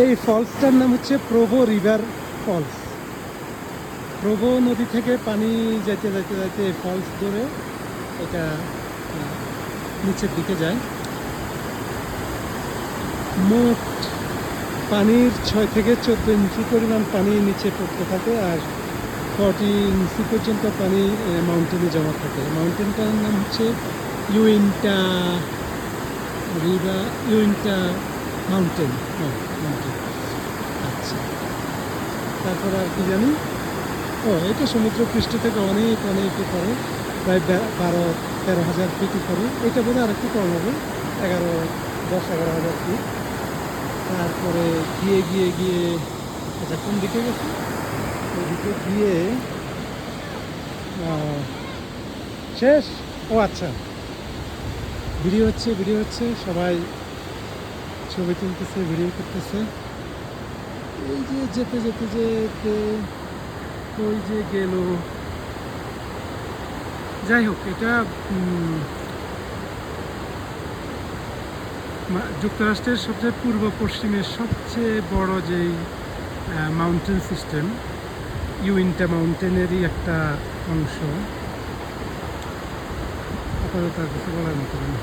এই ফলসটার নাম হচ্ছে প্রভো রিভার ফলস। প্রভো নদী থেকে পানি যাইতে যাইতে যাইতে এই ফলস ধরে এটা নিচের দিকে যায়। মোট পানির 6 থেকে 14 ইঞ্চি পরিমাণ পানি নিচে পড়তে থাকে, আর 40 ইঞ্চি পর্যন্ত পানি মাউন্টেনে জমা থাকে। মাউন্টেনটার নাম হচ্ছে ইউইন্টা রিভার, ইউইন্টা মাউন্টেন। মাউন্টেন। আচ্ছা, তারপরে আর কি জানি, এটা সমুদ্র পৃষ্ঠ থেকে অনেক অনেক উপরে, প্রায় 12-13 হাজার ফিট উপরে। এটা বোধ হয় আর একটু কম হবে, 10-11 হাজার ফিট। তারপরে গিয়ে গিয়ে গিয়ে আচ্ছা কোন দিকে গেছে, ওইদিকে গিয়ে শেষ। আচ্ছা, ভিডিও হচ্ছে, সবাই ছবি তুলতেছে, ভিডিও করতেছে। এই যে যেতে যেতে যেতে ওই যে গেল। যাই হোক, এটা যুক্তরাষ্ট্রের সবচেয়ে পূর্ব পশ্চিমের সবচেয়ে বড় যেই মাউন্টেন সিস্টেম, ইউইন্টা মাউন্টেনেরই একটা অংশ। আপাতত আর কিছু বলার মতো না।